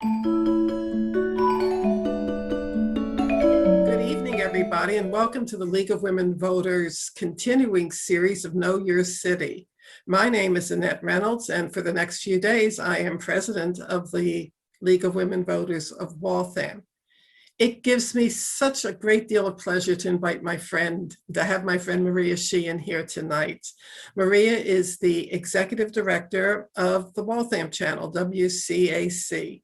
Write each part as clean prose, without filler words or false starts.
Good evening, everybody, and welcome to the League of Women Voters continuing series of Know Your City. My name is Annette Reynolds, and for the next few days, I am president of the League of Women Voters of Waltham. It gives me such a great deal of pleasure to invite my friend, to have my friend MariaSheehan here tonight. Maria is the executive director of the Waltham channel, WCAC.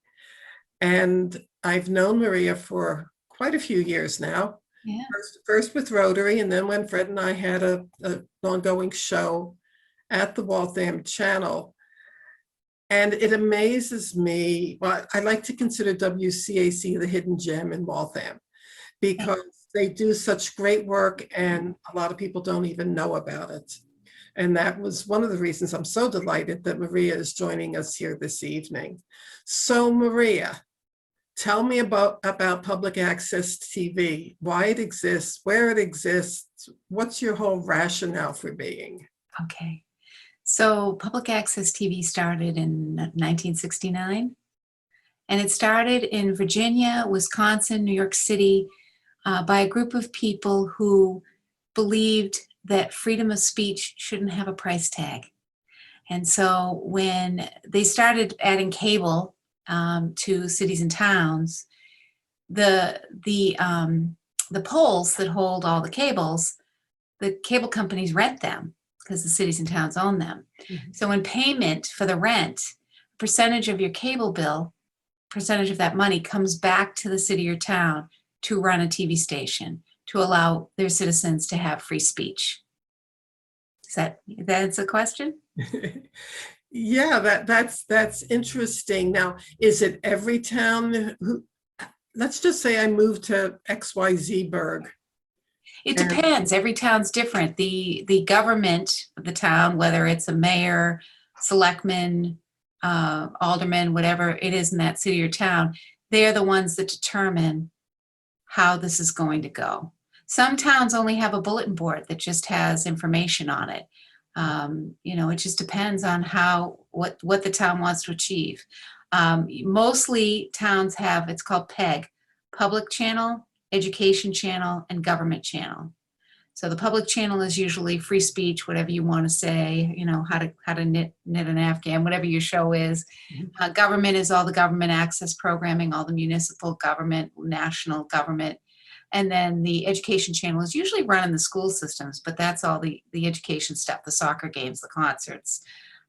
And I've known Maria for quite a few years now. Yeah. First with Rotary, and then when Fred and I had an ongoing show at the Waltham channel. And it amazes me, well, I like to consider WCAC the hidden gem in Waltham because they do such great work and a lot of people don't even know about it. And that was one of the reasons I'm so delighted that Maria is joining us here this evening. So Maria, tell me about public access TV, why it exists, where it exists, what's your whole rationale for being? Okay. So public access TV started in 1969, and it started in Virginia, Wisconsin, New York City, by a group of people who believed that freedom of speech shouldn't have a price tag. And so when they started adding cable to cities and towns, the poles that hold all the cable companies rent them because the cities and towns own them. Mm-hmm. So in payment for the rent, percentage of your cable bill, percentage of that money comes back to the city or town to run a TV station, to allow their citizens to have free speech. That's a question? Yeah, that's interesting. Now, is it every town let's just say I moved to XYZ Burg. It depends. Every town's different. The government of the town, whether it's a mayor, selectman, alderman, whatever it is in that city or town, they're the ones that determine how this is going to go. Some towns only have a bulletin board that just has information on it. It just depends on what the town wants to achieve. Mostly towns have, it's called PEG, public channel, education channel, and government channel. So the public channel is usually free speech, whatever you want to say, how to knit an Afghan, whatever your show is. Mm-hmm. Government is all the government access programming, all the municipal government, national government. And then the education channel is usually run in the school systems, but that's all the education stuff, the soccer games, the concerts,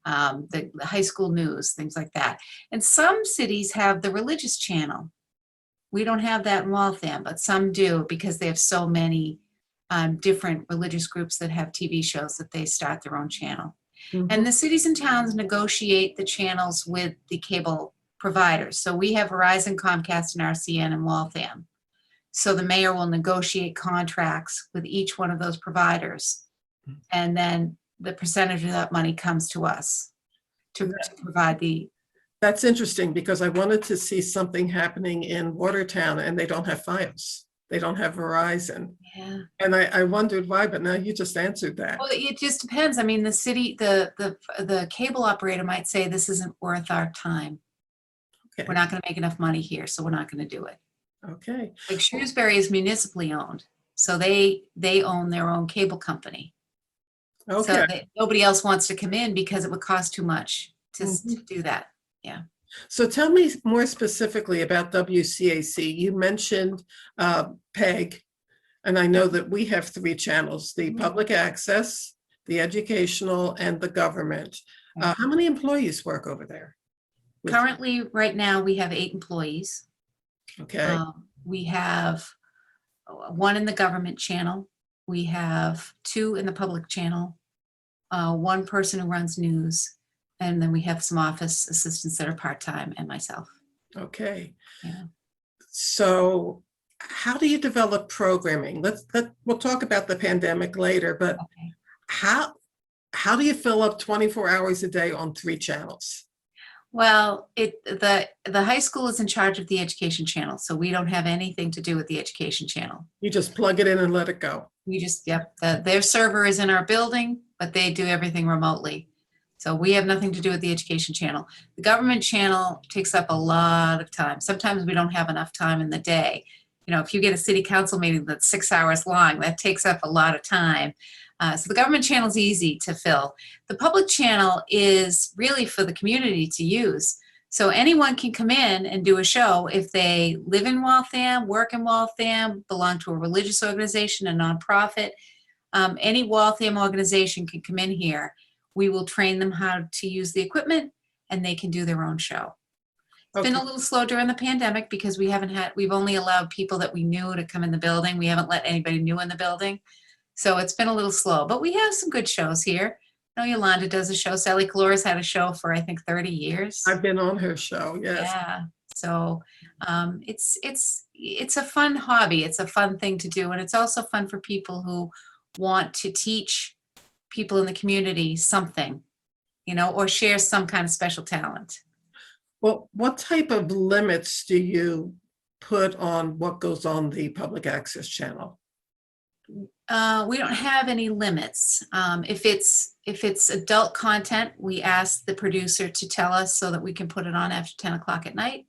the high school news, things like that. And some cities have the religious channel. We don't have that in Waltham, but some do because they have so many different religious groups that have TV shows that they start their own channel. Mm-hmm. And the cities and towns negotiate the channels with the cable providers. So we have Verizon, Comcast, and RCN in Waltham. So the mayor will negotiate contracts with each one of those providers. And then the percentage of that money comes to us to provide the... That's interesting because I wanted to see something happening in Watertown and they don't have Fios. They don't have Verizon. Yeah. And I wondered why, but now you just answered that. Well, it just depends. I mean, the city, the cable operator might say this isn't worth our time. Okay. We're not going to make enough money here, so we're not going to do it. Okay. Like Shrewsbury is municipally owned, so they own their own cable company. Okay. So nobody else wants to come in because it would cost too much to do that. Yeah. So tell me more specifically about WCAC. You mentioned PEG, and I know that we have 3 channels, the public access, the educational, and the government. How many employees work over there? Currently, right now, we have 8 employees. Okay. We have 1 in the government channel. We have 2 in the public channel, 1 person who runs news, and then we have some office assistants that are part-time and myself. Okay. Yeah. So how do you develop programming? We'll talk about the pandemic later, but okay. How do you fill up 24 hours a day on 3 channels? Well, the high school is in charge of the education channel, so we don't have anything to do with the education channel. You just plug it in and let it go. We just, their server is in our building, but they do everything remotely. So we have nothing to do with the education channel. The government channel takes up a lot of time. Sometimes we don't have enough time in the day. You know, if you get a city council meeting that's 6 hours long, that takes up a lot of time. So the government channel is easy to fill. The public channel is really for the community to use. So anyone can come in and do a show if they live in Waltham, work in Waltham, belong to a religious organization, a nonprofit. Any Waltham organization can come in here. We will train them how to use the equipment and they can do their own show. It's been a little slow during the pandemic because we've only allowed people that we knew to come in the building. We haven't let anybody new in the building. So it's been a little slow, but we have some good shows here. I know Yolanda does a show. Sally Calora's had a show for, I think, 30 years. I've been on her show, yes. Yeah. So it's a fun hobby. It's a fun thing to do. And it's also fun for people who want to teach people in the community something, you know, or share some kind of special talent. Well, what type of limits do you put on what goes on the public access channel? We don't have any limits. If it's adult content, we ask the producer to tell us so that we can put it on after 10 o'clock at night.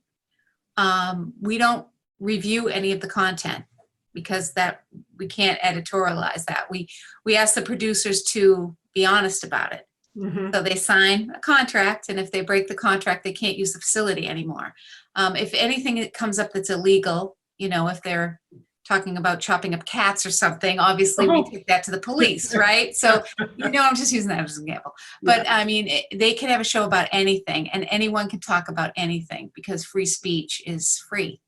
We don't review any of the content because that we can't editorialize that. We ask the producers to be honest about it. Mm-hmm. So they sign a contract, and if they break the contract, they can't use the facility anymore. If anything that comes up that's illegal, you know, if they're talking about chopping up cats or something, obviously we take that to the police, right? So, you know, I'm just using that as an example. But I mean, they can have a show about anything, and anyone can talk about anything because free speech is free.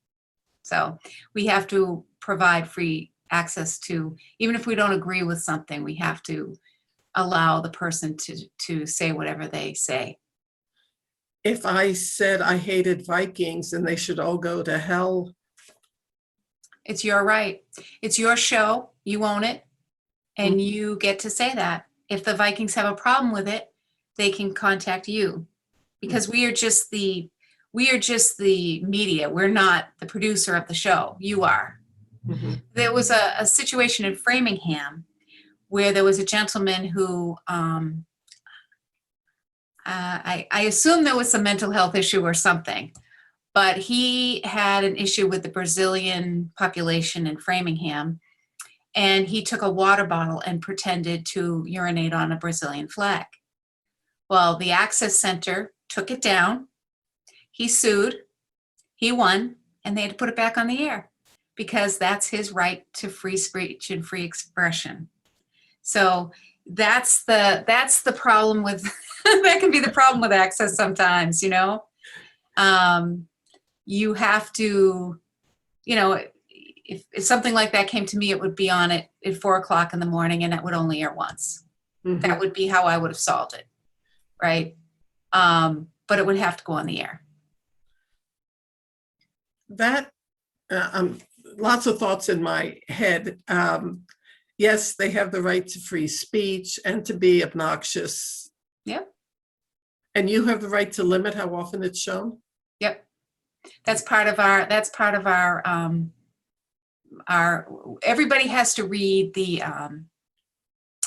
So we have to provide free access to, even if we don't agree with something, we have to allow the person to say whatever they say. If I said I hated Vikings and they should all go to hell. It's your right. It's your show. You own it. And you get to say that. If the Vikings have a problem with it, they can contact you. Because we are just the media. We're not the producer of the show. You are. Mm-hmm. There was a situation in Framingham where there was a gentleman who, I assume there was some mental health issue or something, but he had an issue with the Brazilian population in Framingham, and he took a water bottle and pretended to urinate on a Brazilian flag. Well, the Access Center took it down. He sued, he won, and they had to put it back on the air because that's his right to free speech and free expression. So that's the problem with, that can be the problem with access sometimes, you know. You have to, you know, if something like that came to me, it would be on at 4 o'clock in the morning and it would only air once. Mm-hmm. That would be how I would have solved it, right? But it would have to go on the air. That, lots of thoughts in my head. Yes, they have the right to free speech and to be obnoxious. Yep. And you have the right to limit how often it's shown? Yep. That's part of our everybody has to read the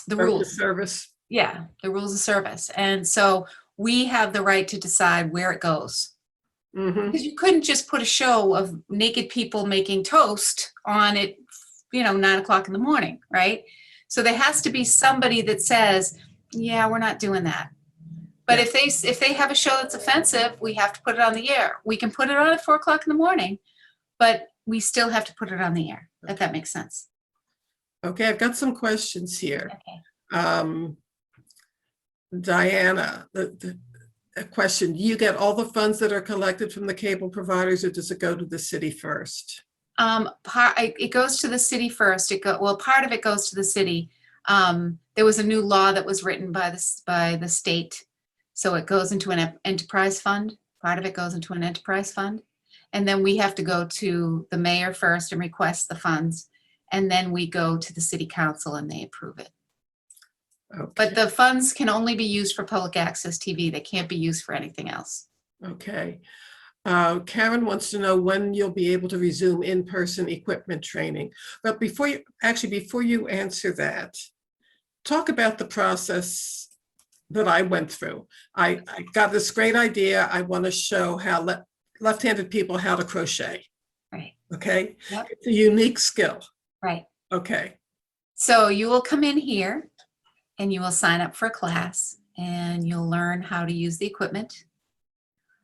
rules. Of service. Yeah, the rules of service. And so we have the right to decide where it goes. Mm-hmm. Because you couldn't just put a show of naked people making toast on at, 9 o'clock in the morning, right? So there has to be somebody that says, yeah, we're not doing that. But if they have a show that's offensive, we have to put it on the air. We can put it on at 4 o'clock in the morning, but we still have to put it on the air, if that makes sense. Okay, I've got some questions here. Okay. Diana, a question, do you get all the funds that are collected from the cable providers, or does it go to the city first? It goes to the city first. Part of it goes to the city. There was a new law that was written by the state. So it goes into an enterprise fund. Part of it goes into an enterprise fund. And then we have to go to the mayor first and request the funds. And then we go to the city council and they approve it. Okay. But the funds can only be used for public access TV. They can't be used for anything else. Okay. Karen wants to know when you'll be able to resume in-person equipment training. But before you answer that, talk about the process that I went through. I got this great idea. I want to show how left-handed people how to crochet. Right. Okay. Yep. It's a unique skill. Right. Okay. So you will come in here and you will sign up for a class and you'll learn how to use the equipment.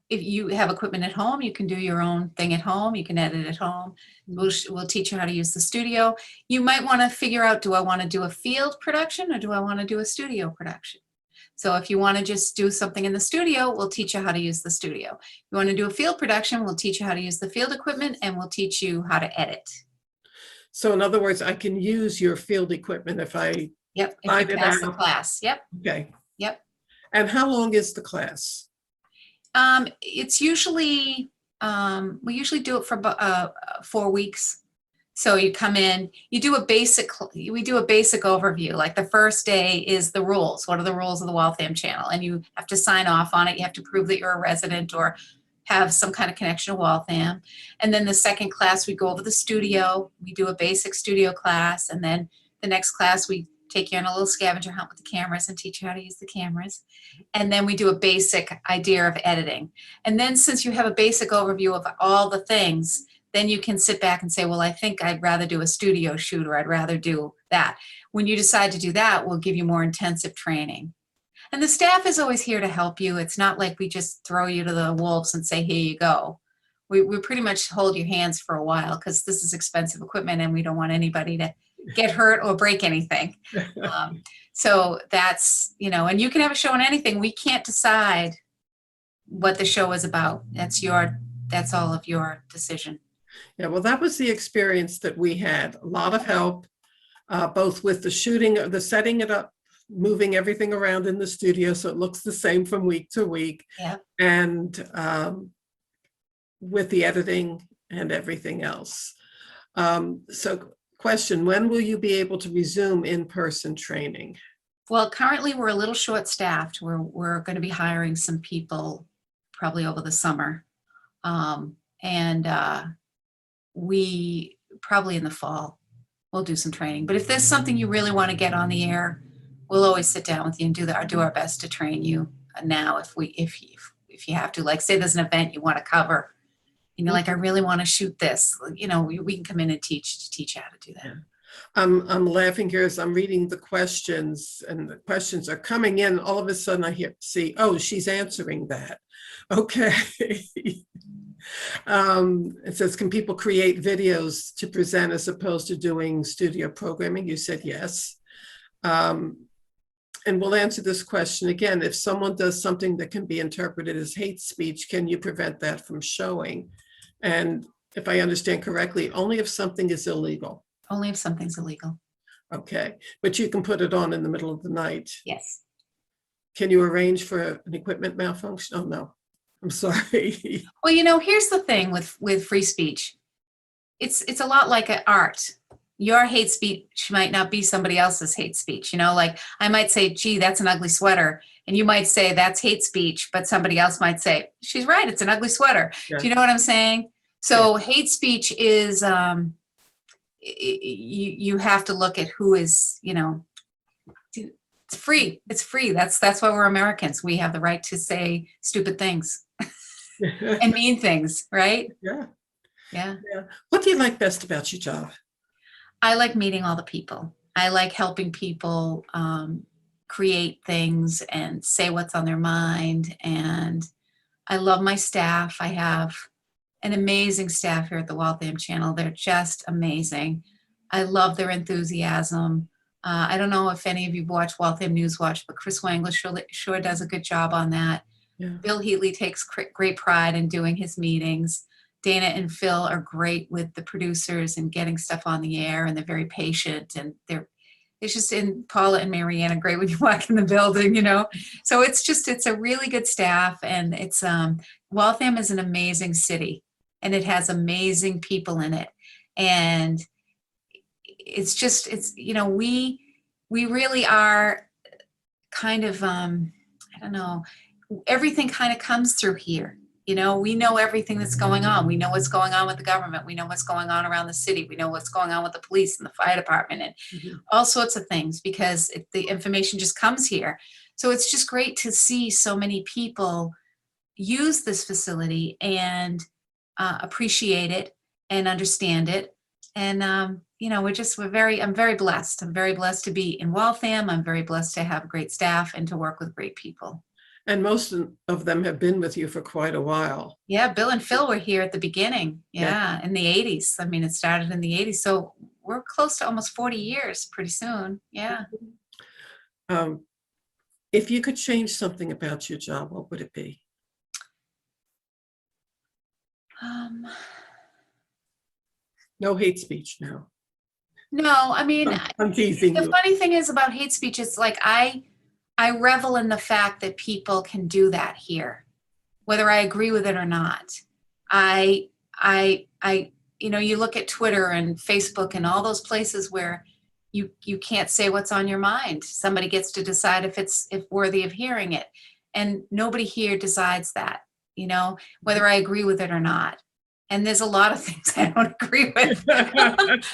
If you have equipment at home, you can do your own thing at home. You can edit at home. We'll teach you how to use the studio. You might want to figure out, do I want to do a field production or do I want to do a studio production? So if you want to just do something in the studio, we'll teach you how to use the studio. If you want to do a field production, we'll teach you how to use the field equipment and we'll teach you how to edit. So in other words, I can use your field equipment if I Yep, if find you it pass the out. class. Yep, Okay. yep. And how long is the class? It's usually, we usually do it for 4 weeks. So you come in, we do a basic overview. Like the first day is the rules. What are the rules of the Waltham channel? And you have to sign off on it. You have to prove that you're a resident or have some kind of connection to Waltham. And then the second class, we go over the studio. We do a basic studio class. And then the next class, we take you on a little scavenger hunt with the cameras and teach you how to use the cameras. And then we do a basic idea of editing. And then since you have a basic overview of all the things, then you can sit back and say, well, I think I'd rather do a studio shoot or I'd rather do that. When you decide to do that, we'll give you more intensive training. And the staff is always here to help you. It's not like we just throw you to the wolves and say, here you go. We pretty much hold your hands for a while because this is expensive equipment and we don't want anybody to get hurt or break anything. So that's, and you can have a show on anything. We can't decide what the show is about. That's all of your decision. Yeah, well, that was the experience that we had. A lot of help, both with the shooting, the setting it up, moving everything around in the studio so it looks the same from week to week, yeah. And with the editing and everything else. So question, when will you be able to resume in-person training? Well, currently we're a little short-staffed. We're going to be hiring some people probably over the summer. We probably in the fall, we'll do some training. But if there's something you really want to get on the air, we'll always sit down with you and do our best to train you now if you have to. Like say there's an event you want to cover, and you're like, I really want to shoot this. We can come in and teach you how to do that. Yeah. I'm laughing here as I'm reading the questions, and the questions are coming in. All of a sudden I see, oh, she's answering that. Okay. It says, can people create videos to present as opposed to doing studio programming? You said yes. And we'll answer this question again. If someone does something that can be interpreted as hate speech, can you prevent that from showing? And if I understand correctly, only if something is illegal. Only if something's illegal. Okay, but you can put it on in the middle of the night. Yes. Can you arrange for an equipment malfunction? Oh, no, I'm sorry. Well, here's the thing with free speech. It's a lot like an art. Your hate speech might not be somebody else's hate speech. Like I might say, gee, that's an ugly sweater. And you might say that's hate speech, but somebody else might say, she's right, it's an ugly sweater. Yeah. Do you know what I'm saying? So yeah. Hate speech is, you have to look at who is, it's free. It's free. That's why we're Americans. We have the right to say stupid things and mean things, right? Yeah. Yeah. Yeah. What do you like best about your job? I like meeting all the people. I like helping people create things and say what's on their mind. And I love my staff. I have an amazing staff here at the Waltham channel. They're just amazing. I love their enthusiasm. I don't know if any of you watch Waltham News Watch, but Chris Wangler sure does a good job on that. Yeah. Bill Heatley takes great pride in doing his meetings. Dana and Phil are great with the producers and getting stuff on the air, and they're very patient, and it's just, and Paula and Marianne are great when you walk in the building, So it's a really good staff, and it's, Waltham is an amazing city, and it has amazing people in it. And we really are kind of, I don't know, everything kind of comes through here. We know everything that's going on. We know what's going on with the government. We know what's going on around the city. We know what's going on with the police and the fire department and all sorts of things, because the information just comes here. So it's just great to see so many people use this facility and appreciate it and understand it. And, you know, I'm very blessed. I'm very blessed to be in Waltham. I'm very blessed to have great staff and to work with great people. And most of them have been with you for quite a while. Yeah, Bill and Phil were here at the beginning. Yeah. Yeah, in the 80s. I mean, it started in the 80s. So we're close to almost 40 years pretty soon. Yeah. Um, if you could change something about your job, what would it be? Um, No hate speech now. no, I mean, I'm teasing the you. funny thing is about hate speech, it's like I revel in the fact that people can do that here, whether I agree with it or not. I you know, you look at Twitter and Facebook and all those places where you can't say what's on your mind. Somebody gets to decide if worthy of hearing it. And nobody here decides that, you know, whether I agree with it or not. And there's a lot of things I don't agree with. But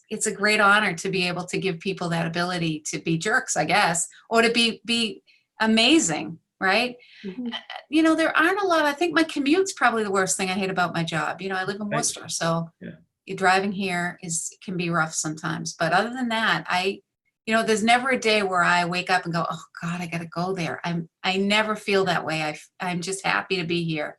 it's a great honor to be able to give people that ability to be jerks, I guess, or to be amazing, right? Mhm. You know, there aren't a lot. I think my commute's probably the worst thing I hate about my job. You know, I live in Right. Worcester, so Yeah. driving here can be rough sometimes. But other than that, you know, there's never a day where I wake up and go, oh God, I got to go there. I never feel that way. I'm just happy to be here.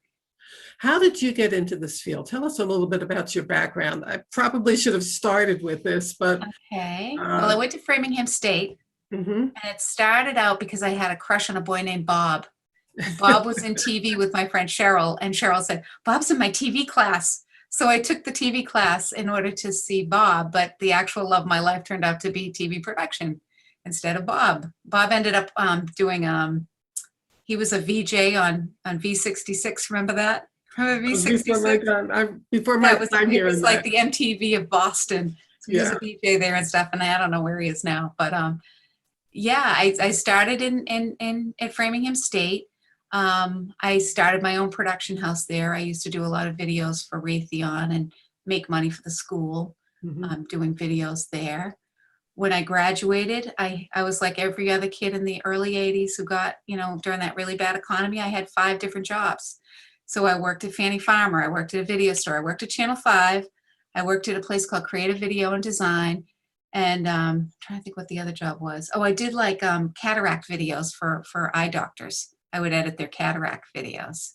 How did you get into this field? Tell us a little bit about your background. I probably should have started with this, but Okay. Well, I went to Framingham State, mhm. and it started out because I had a crush on a boy named Bob. And Bob was in TV with my friend Cheryl, and Cheryl said, Bob's in my TV class. So I took the TV class in order to see Bob, but the actual love of my life turned out to be TV production instead of Bob. Bob ended up doing, he was a VJ on V66, remember that? Remember V66? Before my That was, time it here was in like that. the MTV of Boston. So he was Yeah. a VJ there and stuff, and I don't know where he is now, but yeah, I started at Framingham State. I started my own production house there. I used to do a lot of videos for Raytheon and make money for the school, Mhm. doing videos there. When I graduated, I was like every other kid in the early 80s who got, you know, during that really bad economy, I had 5 different jobs. So I worked at Fannie Farmer, I worked at a video store, I worked at Channel 5, I worked at a place called Creative Video and Design, and trying to think what the other job was. Oh, I did like cataract videos for eye doctors. I would edit their cataract videos.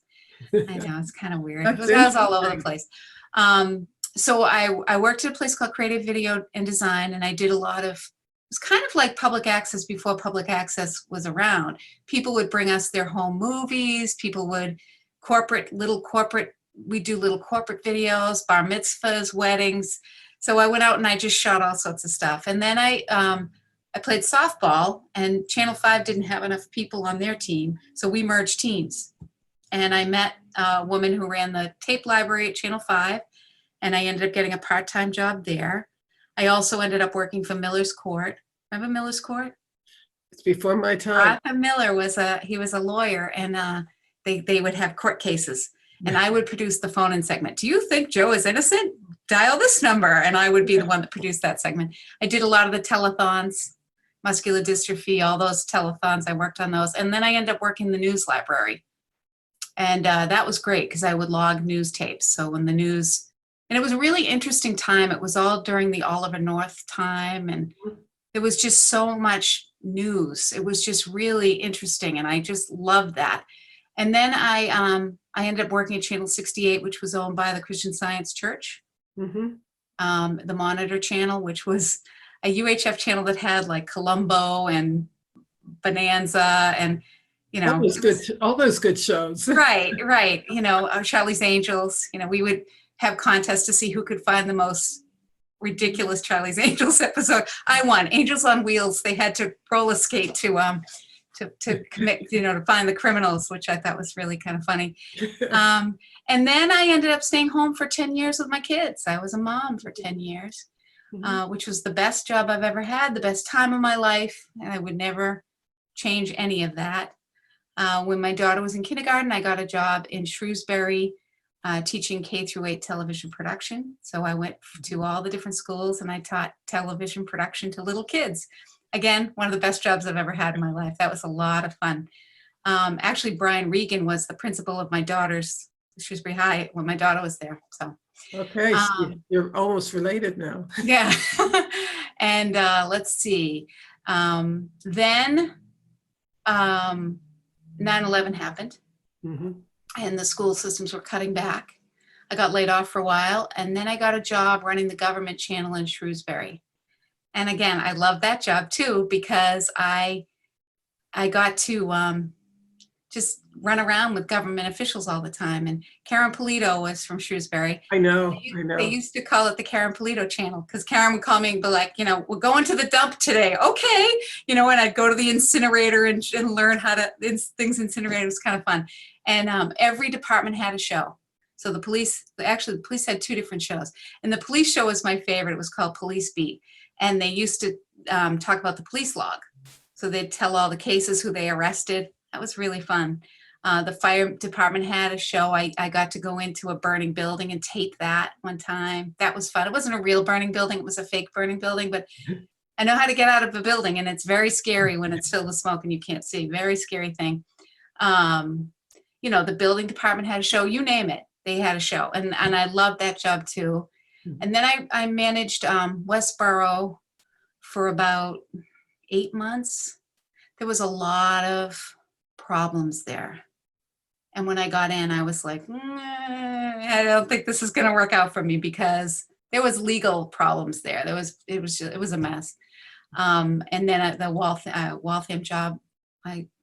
I know, it's kind of weird. That's I was all over the interesting. place. So I worked at a place called Creative Video and Design, and I did a lot of, it was kind of like public access before public access was around. People would bring us their home movies, people would we do little corporate videos, bar mitzvahs, weddings. So I went out and I just shot all sorts of stuff. And then I played softball, and Channel 5 didn't have enough people on their team, so we merged teams. And I met a woman who ran the tape library at Channel 5, and I ended up getting a part-time job there. I also ended up working for Miller's Court. Remember Miller's Court? It's before my time. Arthur Miller was a lawyer, and they would have court cases, and I would produce the phone-in segment. Do you think Joe is innocent? Dial this number, and I would be the one that produced that segment. I did a lot of the telethons, muscular dystrophy, all those telethons. I worked on those, and then I ended up working the news library, and that was great because I would log news tapes. So when the news, and it was a really interesting time. It was all during the Oliver North time, and there was just so much news. It was just really interesting, and I just loved that. And then I ended up working at Channel 68, which was owned by the Christian Science Church, Mhm. the Monitor Channel, which was a UHF channel that had like Columbo and Bonanza, and you know, All those good shows. right. You know, Charlie's Angels. You know, we would have contests to see who could find the most ridiculous Charlie's Angels episode. I won. Angels on Wheels. They had to roller skate to commit, you know, to find the criminals, which I thought was really kind of funny. And then I ended up staying home for 10 years with my kids. I was a mom for 10 years, which was the best job I've ever had, the best time of my life, and I would never change any of that. When my daughter was in kindergarten, I got a job in Shrewsbury teaching K-8 television production. So I went to all the different schools and I taught television production to little kids. Again, one of the best jobs I've ever had in my life. That was a lot of fun. Actually, Brian Regan was the principal of my daughter's Shrewsbury High when my daughter was there. So, Okay, so you're almost related now. yeah. And let's see. Then 9/11 happened, and the school systems were cutting back. I got laid off for a while, and then I got a job running the government channel in Shrewsbury. And again, I love that job too, because I got to just run around with government officials all the time. And Karen Polito was from Shrewsbury. I know. They used to call it the Karen Polito channel, because Karen would call me and be like, we're going to the dump today. Okay. And I'd go to the incinerator and learn how to, things incinerated. It was kind of fun. And every department had a show. So the police had 2 different shows. And the police show was my favorite. It was called Police Beat. And they used to talk about the police log. So they'd tell all the cases, who they arrested. That was really fun. The fire department had a show. I got to go into a burning building and tape that one time. That was fun. It wasn't a real burning building. It was a fake burning building, but I know how to get out of a building, and it's very scary when it's filled with smoke and you can't see. Very scary thing. The building department had a show. You name it, they had a show. And I loved that job too. And then I managed Westboro for about 8 months. There was a lot of problems there. And when I got in, I was like, I don't think this is going to work out for me, because there was legal problems there. It was a mess. And then at the Waltham job,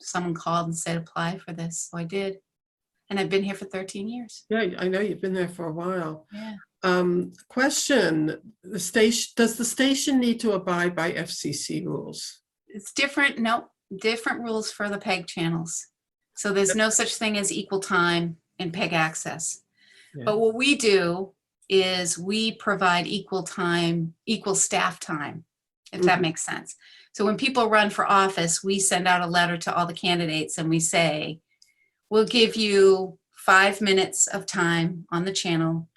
someone called and said, apply for this. So I did. And I've been here for 13 years. Yeah, I know you've been there for a while. Yeah. Question, does the station need to abide by FCC rules? It's different. No, different rules for the PEG channels. So there's no such thing as equal time in PEG access. Yeah. But what we do is we provide equal time, equal staff time, if that makes sense. So when people run for office, we send out a letter to all the candidates and we say, we'll give you 5 minutes of time on the channel.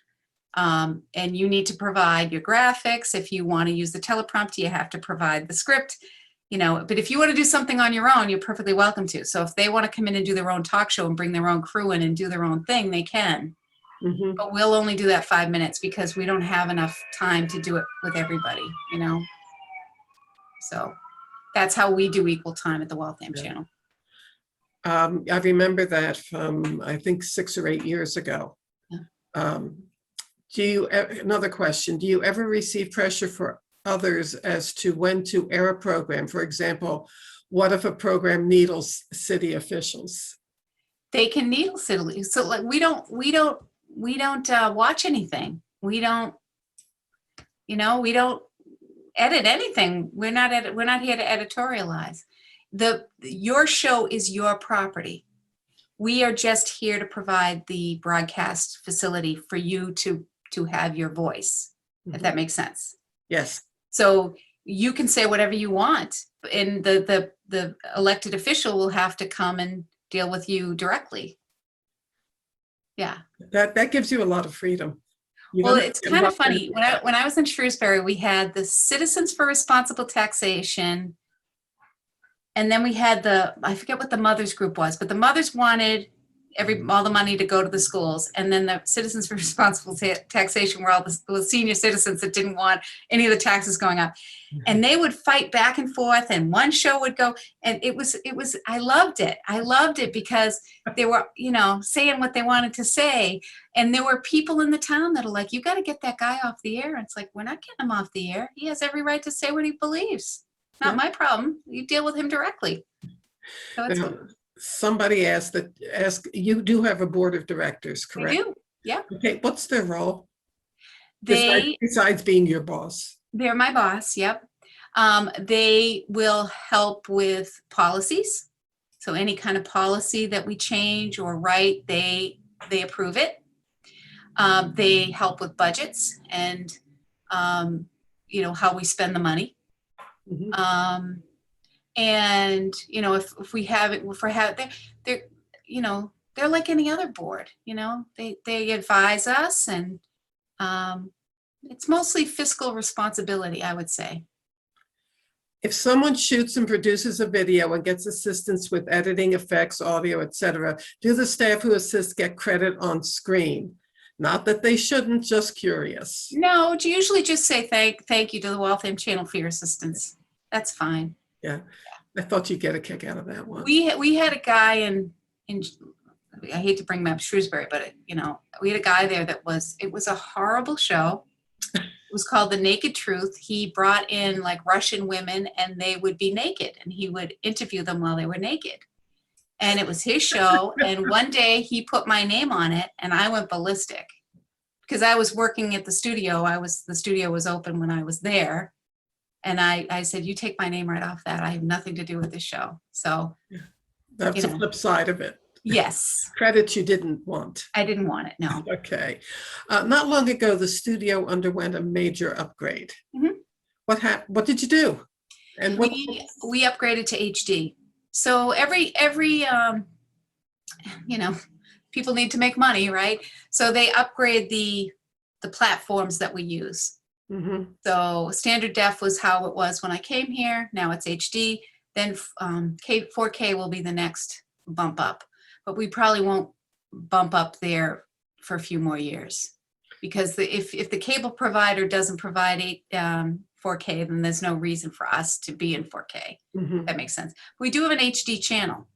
And you need to provide your graphics. If you want to use the teleprompter, you have to provide the script. But if you want to do something on your own, you're perfectly welcome to. So if they want to come in and do their own talk show and bring their own crew in and do their own thing, they can. But we'll only do that 5 minutes, because we don't have enough time to do it with everybody, So that's how we do equal time at the Waltham channel. I remember that from, I think, 6 or 8 years ago. Yeah. Another question, do you ever receive pressure for others as to when to air a program? For example, what if a program needles city officials? They can needle city. So like we don't watch anything. We don't edit anything. We're not here to editorialize. Your show is your property. We are just here to provide the broadcast facility for you to have your voice, if that makes sense. Yes. So you can say whatever you want, and the elected official will have to come and deal with you directly. Yeah. That gives you a lot of freedom. Well, it's kind of funny. When I was in Shrewsbury, we had the Citizens for Responsible Taxation. And then we had I forget what the mothers group was, but the mothers wanted all the money to go to the schools. And then the Citizens for Responsible Taxation were all the senior citizens that didn't want any of the taxes going up. And they would fight back and forth, and one show would go, and I loved it. I loved it because they were, saying what they wanted to say. And there were people in the town that are like, you got to get that guy off the air. And it's like, we're not getting him off the air. He has every right to say what he believes. Not my problem. You deal with him directly. So it's somebody asked, you do have a board of directors, correct? We do, yeah. Okay, what's their role? Besides being your boss. They're my boss, yep. They will help with policies. So any kind of policy that we change or write, they approve it. They help with budgets and, how we spend the money. And if we have it, they're like any other board. They advise us, and it's mostly fiscal responsibility, I would say. if someone shoots and produces a video and gets assistance with editing, effects, audio, etc., do the staff who assist get credit on screen? Not that they shouldn't, just curious. No, usually just say thank you to the Waltham channel for your assistance. That's fine. Yeah, I thought you'd get a kick out of that one. We had a guy in I hate to bring him up Shrewsbury, but we had a guy there it was a horrible show. It was called The Naked Truth. He brought in like Russian women and they would be naked and he would interview them while they were naked. And it was his show. And one day he put my name on it and I went ballistic because I was working at the studio. The studio was open when I was there. And I said, you take my name right off that. I have nothing to do with this show. So that's the flip side of it. Yes. Credit you didn't want. I didn't want it, no. Okay. Not long ago, the studio underwent a major upgrade. Mhm. What happened? What did you do? And what? We upgraded to HD. So every people need to make money, right? So they upgrade the platforms that we use. Mhm. So standard def was how it was when I came here. Now it's HD. Then 4K will be the next bump up. But we probably won't bump up there for a few more years because if the cable provider doesn't provide 4K, then there's no reason for us to be in 4K. Mhm. That makes sense. We do have an HD channel.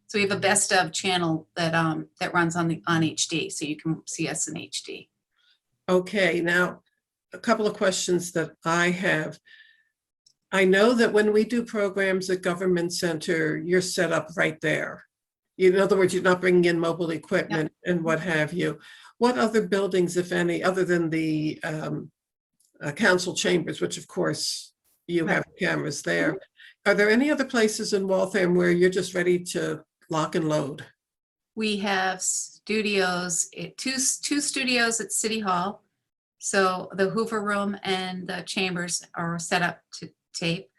So we have a best of channel that runs on HD. So you can see us in HD. Okay, now a couple of questions that I have. I know that when we do programs at Government Center, you're set up right there. In other words, you're not bringing in mobile equipment and what have you. What other buildings, if any, other than the council chambers, which of course you have cameras there, are there any other places in Waltham where you're just ready to lock and load? We have studios, two studios at City Hall. So the Hoover Room and the chambers are set up to tape.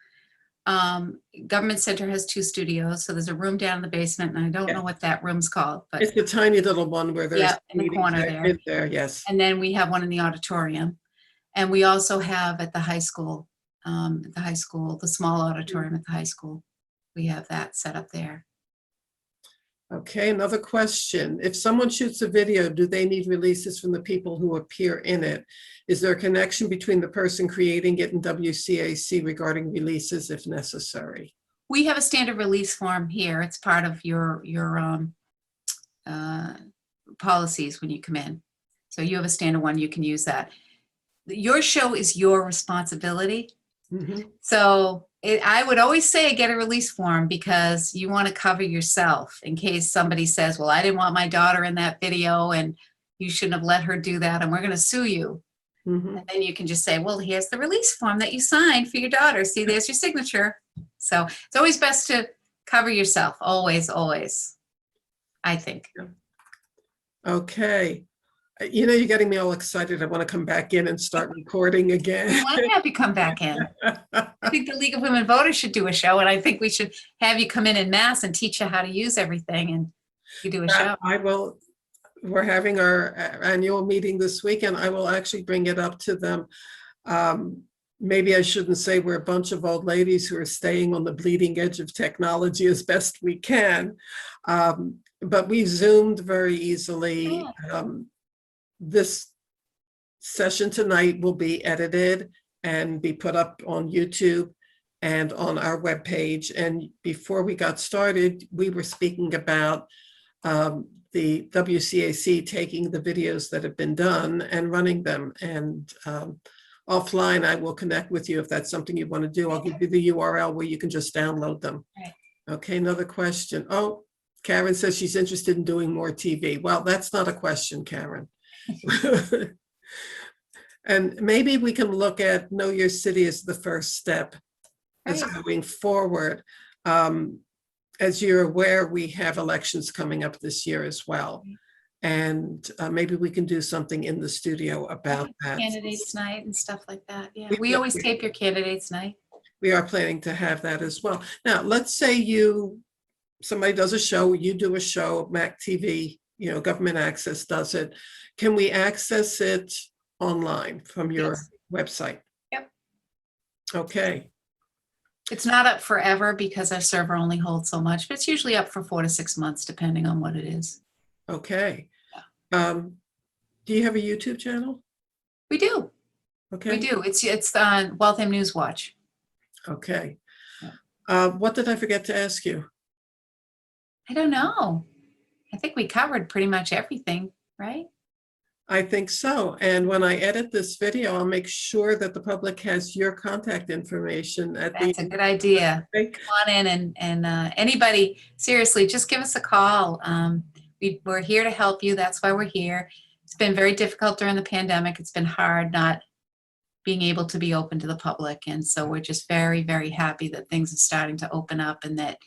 Government Center has 2 studios. So there's a room down in the basement and I don't know what that room's called, but it's the tiny little one where there's in the corner there. Yes. And then we have one in the auditorium. And we also have at the high school, the small auditorium at the high school. We have that set up there. Okay, another question. If someone shoots a video, do they need releases from the people who appear in it? Is there a connection between the person creating it and WCAC regarding releases if necessary? We have a standard release form here. It's part of your policies when you come in. So you have a standard one, you can use that. Your show is your responsibility. Mhm. So I would always say get a release form because you want to cover yourself in case somebody says, well, I didn't want my daughter in that video and you shouldn't have let her do that and we're going to sue you. Mhm. And then you can just say, well, here's the release form that you signed for your daughter. See, there's your signature. So it's always best to cover yourself. Always, always, I think. Okay. You know, you're getting me all excited. I want to come back in and start recording again. I want to have you come back in. I think the League of Women Voters should do a show, and I think we should have you come in mass and teach you how to use everything, and you do a show. I will. We're having our annual meeting this week, and I will actually bring it up to them. Maybe I shouldn't say we're a bunch of old ladies who are staying on the bleeding edge of technology as best we can, but we Zoomed very easily. This session tonight will be edited and be put up on YouTube and on our webpage. And before we got started, we were speaking about the WCAC taking the videos that have been done and running them. And offline, I will connect with you if that's something you want to do. I'll give you the URL where you can just download them. Right. Okay, another question. Oh, Karen says she's interested in doing more TV. Well, that's not a question, Karen. And maybe we can look at Know Your City as the first step as going forward. As you're aware, we have elections coming up this year as well. And maybe we can do something in the studio about that. Candidates night and stuff like that. Yeah, We- we always tape your candidates night. We are planning to have that as well. Now, let's say somebody does a show, you do a show, MAC TV, Government Access does it. Can we access it online from your Yes. website? Yep. Okay. It's not up forever because our server only holds so much, but it's usually up for 4 to 6 months, depending on what it is. Okay. Do you have a YouTube channel? We do. Okay. We do. It's on Waltham News Watch. Okay. Yeah. What did I forget to ask you? I don't know. I think we covered pretty much everything, right? I think so. And when I edit this video, I'll make sure that the public has your contact information at That's a good idea. Come on in and anybody, seriously, just give us a call. We're here to help you. That's why we're here. It's been very difficult during the pandemic. It's been hard not being able to be open to the public. And so we're just very, very happy that things are starting to open up and that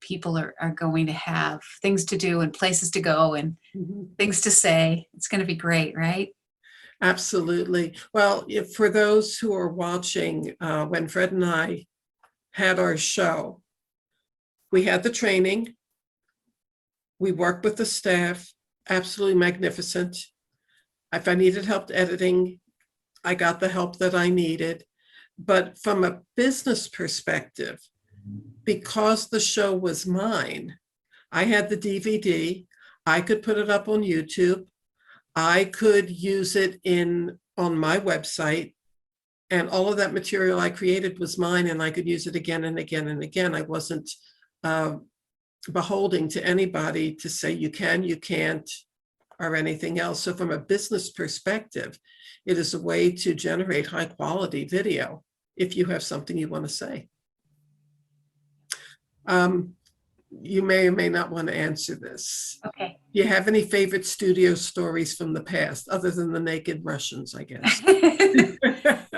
people are going to have things to do and places to go and things to say. It's going to be great, right? Absolutely. Well, for those who are watching, when Fred and I had our show, we had the training. We worked with the staff, absolutely magnificent. If I needed help editing, I got the help that I needed. But from a business perspective, because the show was mine, I had the DVD. I could put it up on YouTube. I could use it on my website, and all of that material I created was mine, and I could use it again and again and again. I wasn't beholding to anybody to say you can, you can't, or anything else. So from a business perspective, it is a way to generate high quality video if you have something you want to say. You may or may not want to answer this. Okay. Do you have any favorite studio stories from the past, other than the naked Russians, I guess?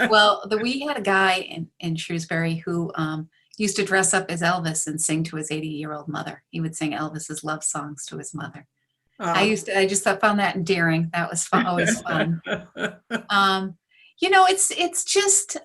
Well, we had a guy in Shrewsbury who used to dress up as Elvis and sing to his 80-year-old mother. He would sing Elvis's love songs to his mother. I just found that endearing. That was fun, always fun. It's just,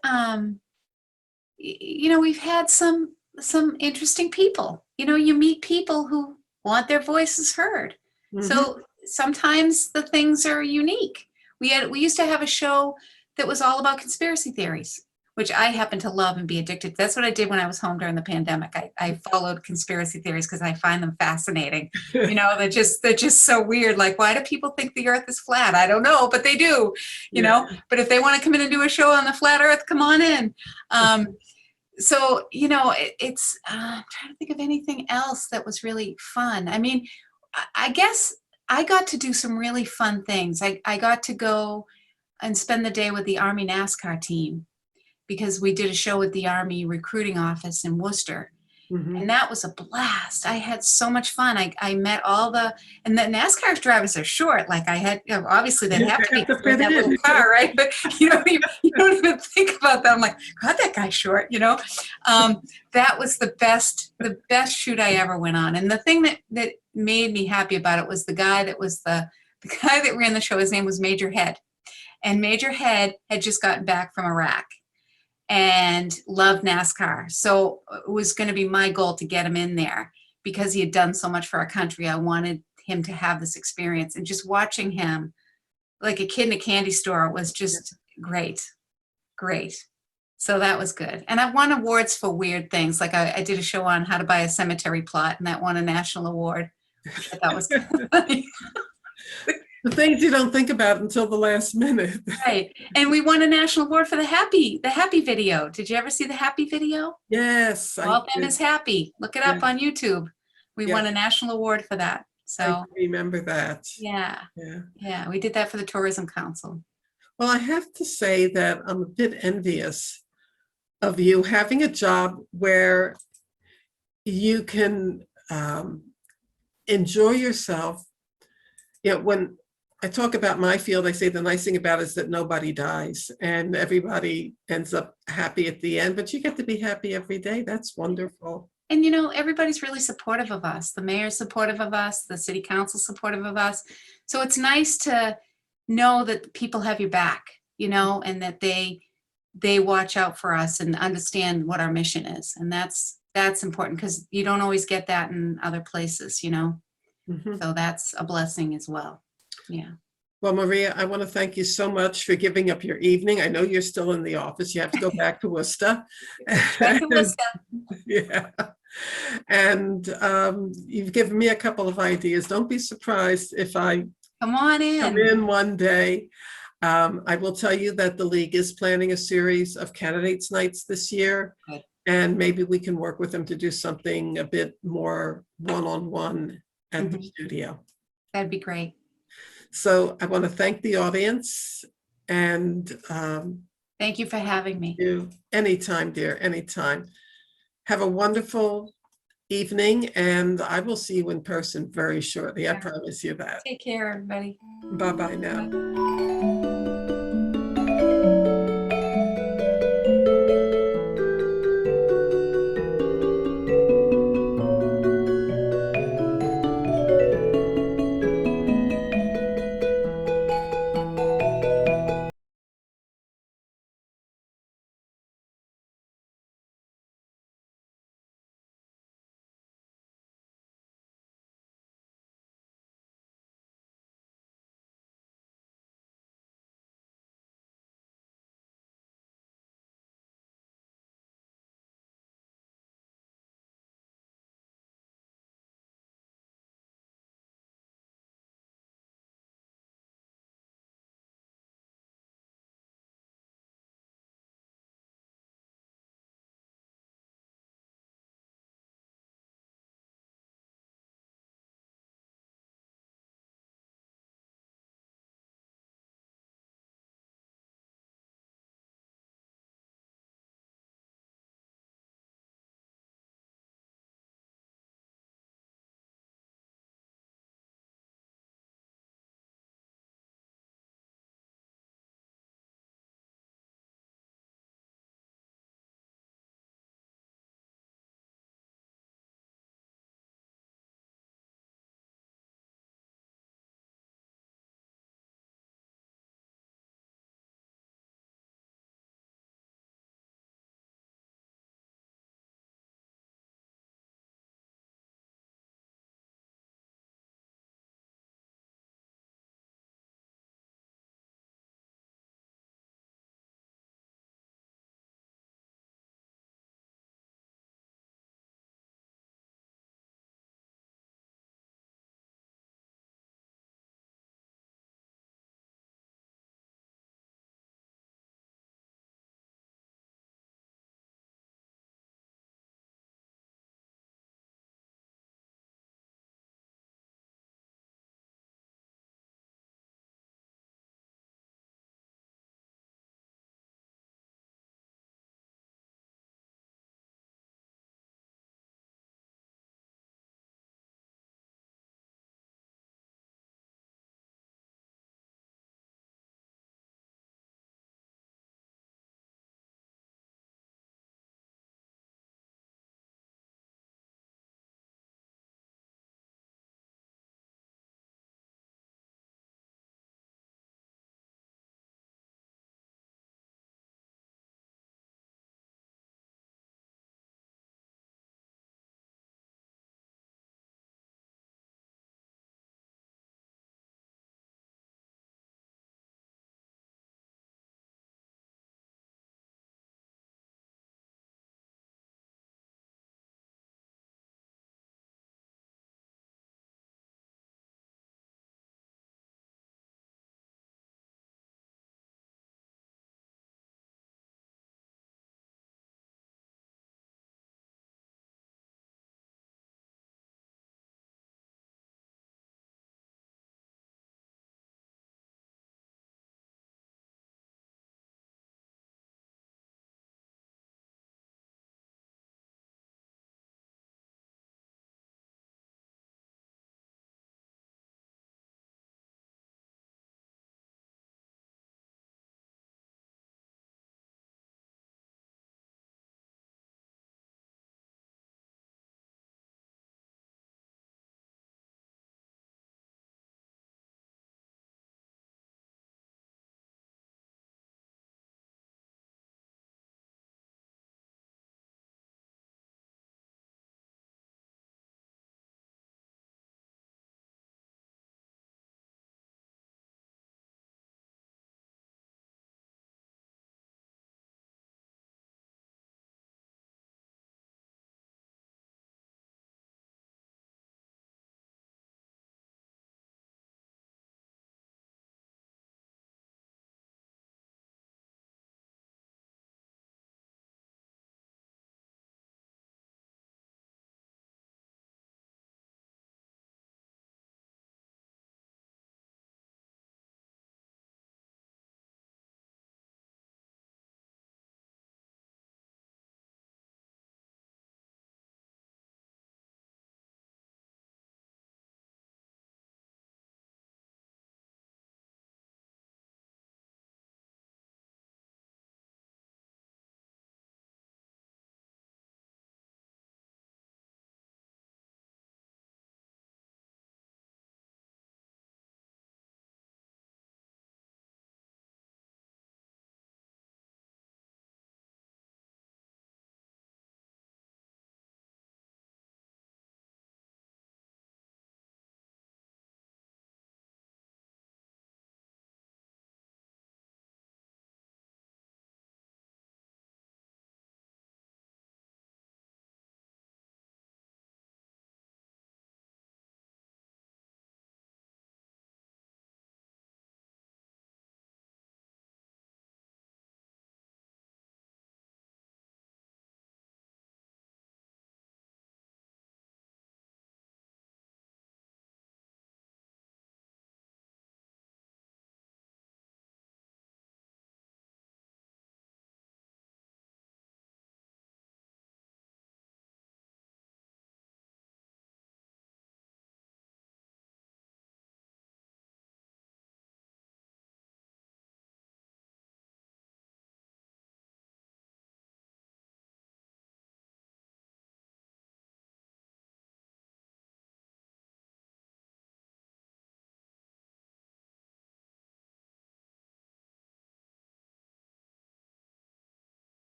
we've had some interesting people. You meet people who want their voices heard. So sometimes the things are unique. We used to have a show that was all about conspiracy theories, which I happen to love and be addicted to. That's what I did when I was home during the pandemic. I followed conspiracy theories because I find them fascinating. They're just so weird. Like, why do people think the earth is flat? I don't know, but they do, but if they want to come in and do a show on the flat earth, come on in. So, it's, I'm trying to think of anything else that was really fun. I mean, I guess I got to do some really fun things. I got to go and spend the day with the Army NASCAR team because we did a show with the Army recruiting office in Worcester. And that was a blast. I had so much fun. I met and the NASCAR drivers are short. Like I had, obviously they have to be in that little car, right? But you don't even think about that. I'm like, God, that guy's short, That was the best shoot I ever went on. And the thing that made me happy about it was the guy that ran the show. His name was Major Head. And Major Head had just gotten back from Iraq and loved NASCAR. So it was going to be my goal to get him in there because he had done so much for our country. I wanted him to have this experience, and just watching him like a kid in a candy store was just great. So that was good. And I've won awards for weird things. Like I did a show on how to buy a cemetery plot, and that won a national award, which I thought was kind of funny. The things you don't think about until the last minute. Right. And we won a national award for the happy video. Did you ever see the happy video? Yes. Waltham is happy. Look it up on YouTube. We won a national award for that. So I remember that. Yeah. We did that for the Tourism Council. Well, I have to say that I'm a bit envious of you having a job where you can enjoy yourself. When I talk about my field, I say the nice thing about it is that nobody dies and everybody ends up happy at the end, but you get to be happy every day. That's wonderful. And everybody's really supportive of us. The mayor's supportive of us, the city council's supportive of us. So it's nice to know that people have your back, and that they watch out for us and understand what our mission is. And that's important because you don't always get that in other places, So that's a blessing as well. Yeah. Well, Maria, I want to thank you so much for giving up your evening. I know you're still in the office. You have to go back to Worcester. Back to And, Worcester. yeah. And you've given me a couple of ideas. Don't be surprised if I Come on come in. in one day. I will tell you that the league is planning a series of candidates nights this year. Good. And maybe we can work with them to do something a bit more one-on-one at the studio. That'd be great. So I want to thank the audience and Thank you for having me. you anytime, dear, anytime. Have a wonderful evening, and I will see you in person very shortly. I promise you that. Take care, everybody. Bye-bye now.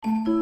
you.